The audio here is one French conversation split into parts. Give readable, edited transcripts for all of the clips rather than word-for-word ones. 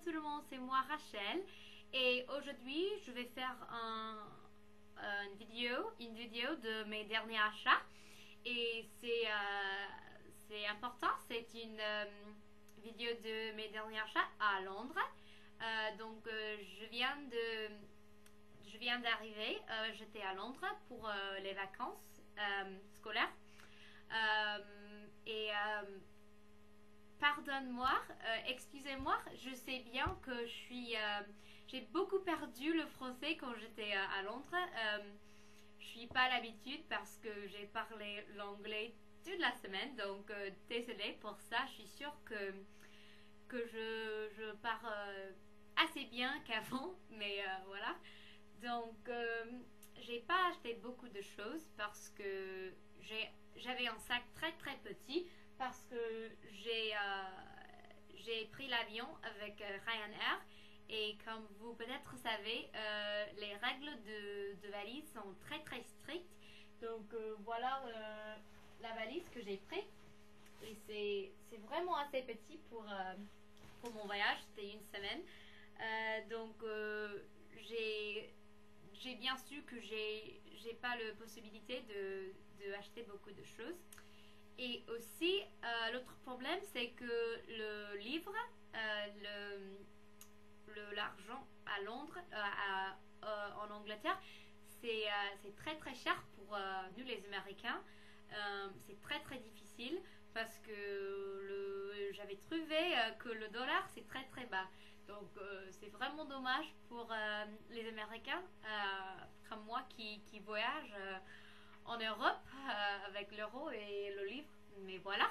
tout le monde, c'est moi Rachel et aujourd'hui je vais faire une vidéo de mes derniers achats et c'est important, c'est une vidéo de mes derniers achats à Londres. Je viens d'arriver, j'étais à Londres pour les vacances scolaires et pardonne-moi, excusez-moi, je sais bien que j'ai beaucoup perdu le français quand j'étais à Londres. Je suis pas à l'habitude parce que j'ai parlé l'anglais toute la semaine, donc désolée pour ça. Je suis sûre que je parle assez bien qu'avant, mais voilà. Donc j'ai pas acheté beaucoup de choses parce que j'avais un sac très très petit parce que j'ai pris l'avion avec Ryanair et comme vous peut-être savez, les règles de valise sont très très strictes. Donc voilà la valise que j'ai prise et c'est vraiment assez petit pour mon voyage, c'était une semaine. J'ai bien su que j'ai pas la possibilité de acheter beaucoup de choses. Et aussi, l'autre problème, c'est que le livre, l'argent à Londres, en Angleterre, c'est très très cher pour nous les Américains. C'est très très difficile parce que j'avais trouvé que le dollar c'est très très bas. Donc c'est vraiment dommage pour les Américains comme moi qui voyagent en Europe avec l'euro et le livre. Mais voilà.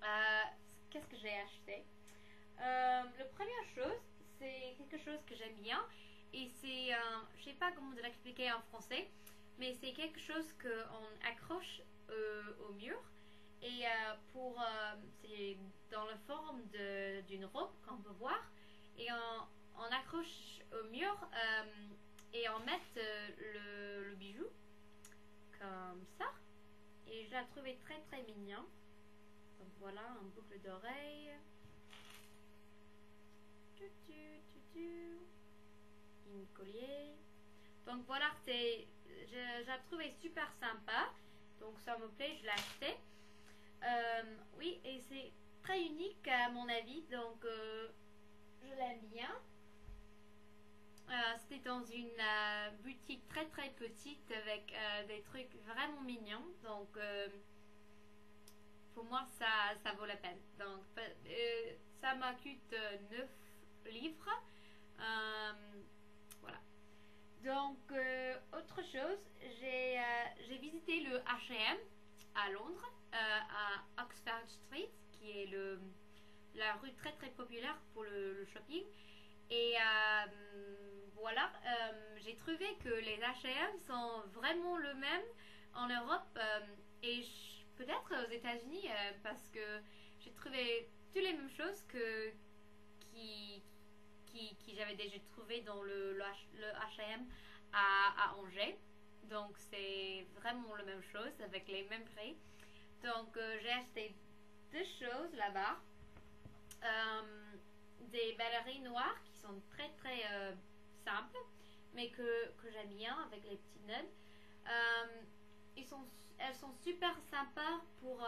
Euh, Qu'est-ce que j'ai acheté? La première chose, c'est quelque chose que j'aime bien et c'est, je sais pas comment l'expliquer en français, mais c'est quelque chose qu'on accroche au mur et c'est dans la forme d'une robe qu'on peut voir et on accroche au mur et on met le bijou comme ça et je la trouvais très très mignon. Donc voilà, un boucle d'oreille, une collier. Donc voilà, je la trouvais super sympa. Donc ça me plaît, je l'ai acheté. Oui, et c'est très unique à mon avis, donc je l'aime bien. C'était dans une boutique très très petite avec des trucs vraiment mignons. Donc pour moi ça vaut la peine. Donc ça m'a coûté 9 livres. Voilà. Donc autre chose, j'ai visité le H&M à Londres, à Oxford Street, qui est la rue très très populaire pour le shopping. Et voilà, j'ai trouvé que les H&M sont vraiment le même en Europe et peut-être aux États-Unis parce que j'ai trouvé toutes les mêmes choses qui, qui j'avais déjà trouvé dans le H&M à Angers. Donc c'est vraiment la même chose avec les mêmes prix. Donc j'ai acheté deux choses là-bas. Des ballerines noires qui sont très très simples mais que j'aime bien avec les petits nœuds. Elles sont super sympas pour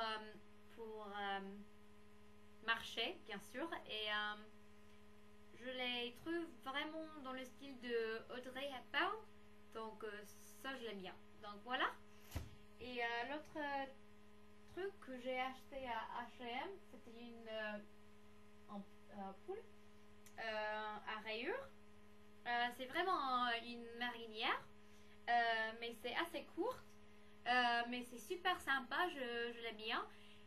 marcher bien sûr et je les trouve vraiment dans le style de Audrey Hepburn, donc ça je l'aime bien. Donc voilà. Et l'autre truc que j'ai acheté à H&M, c'était une poule à rayures. C'est vraiment une marinière, mais c'est assez courte, mais c'est super sympa, je l'aime bien.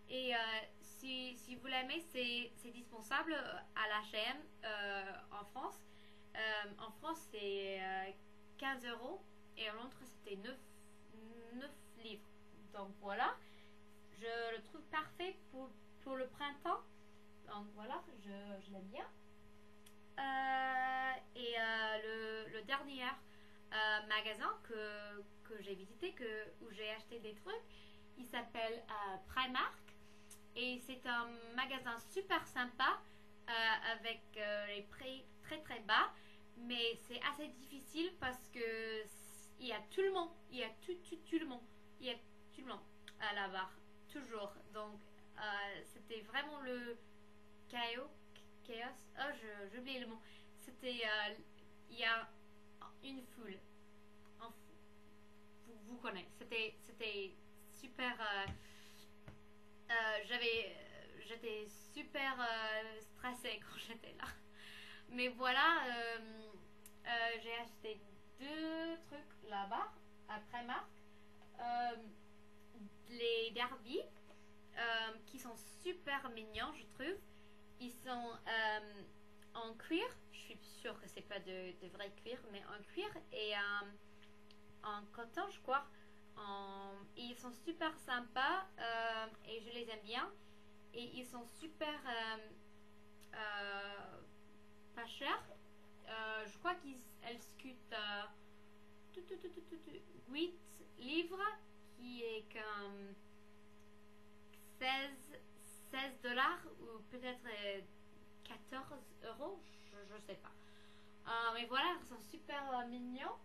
Et si vous l'aimez, c'est dispensable à l'H&M en France. En France, c'est 15 euros et en Londres, c'était 9 livres. Donc voilà, je le trouve parfait pour le printemps. Donc voilà, je l'aime bien. Le dernier magasin que j'ai visité, où j'ai acheté des trucs, il s'appelle Primark. Et c'est un magasin super sympa avec les prix très très bas, mais c'est assez difficile parce que il y a tout le monde, il y a tout le monde, il y a tout le monde à la barre, toujours. Donc c'était vraiment le chaos, chaos. Oh, j'ai oublié le mot. C'était, il y a une foule, vous connaissez. C'était super. J'étais super stressée quand j'étais là. Mais voilà, j'ai acheté deux trucs là-bas, après Marc. Euh, les derbies, qui sont super mignons, je trouve. Ils sont en cuir. Je suis sûre que c'est pas de vrai cuir, mais en cuir et en coton, je crois. Ils sont super sympas et je les aime bien. Et ils sont super euh, pas chers. Je crois qu'elles coûtent 8 livres, qui est comme 16, 16 dollars ou peut-être 14 euros, je ne sais pas. Mais voilà, ils sont super mignons.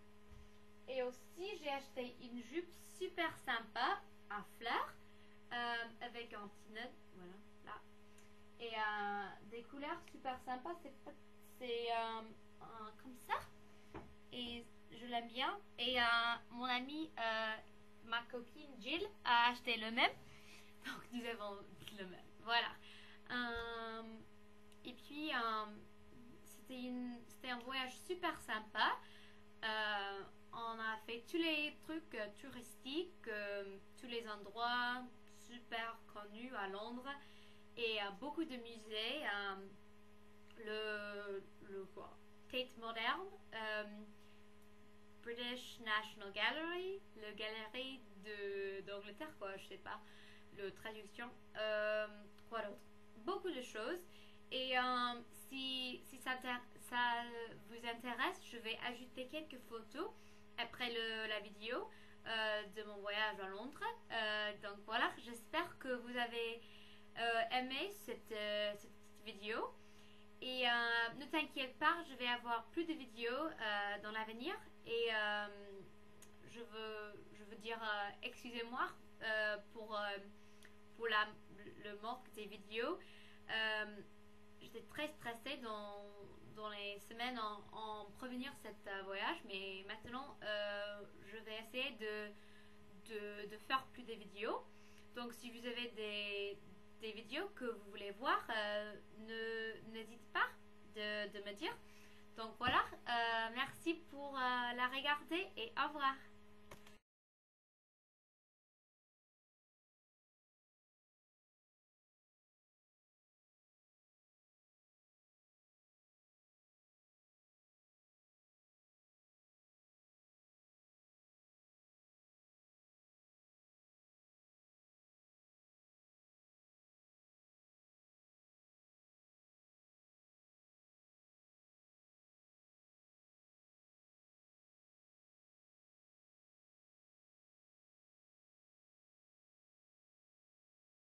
Et aussi, j'ai acheté une jupe super sympa à fleurs avec un petit nœud, voilà, là. Et des couleurs super sympas, c'est comme ça. Et je l'aime bien. Et mon amie, ma copine Jill, a acheté le même. Donc nous avons le même. Voilà. Euh, et puis, c'était un voyage super sympa. On a fait tous les trucs touristiques, tous les endroits super connus à Londres et beaucoup de musées. Le quoi, Tate Modern, British National Gallery, le galerie d'Angleterre, quoi, je sais pas, le traduction, quoi d'autre, beaucoup de choses. Et si ça vous intéresse, je vais ajouter quelques photos après la vidéo de mon voyage à Londres. Donc voilà, j'espère que vous avez aimé cette vidéo. Et ne t'inquiète pas, je vais avoir plus de vidéos dans l'avenir. Et je veux dire, excusez-moi pour le manque des vidéos. Euh, J'étais très stressée dans les semaines en prévenir cet voyage, mais maintenant je vais essayer de faire plus de vidéos. Donc si vous avez des vidéos que vous voulez voir, n'hésitez pas de me dire. Donc voilà, merci pour la regarder et au revoir.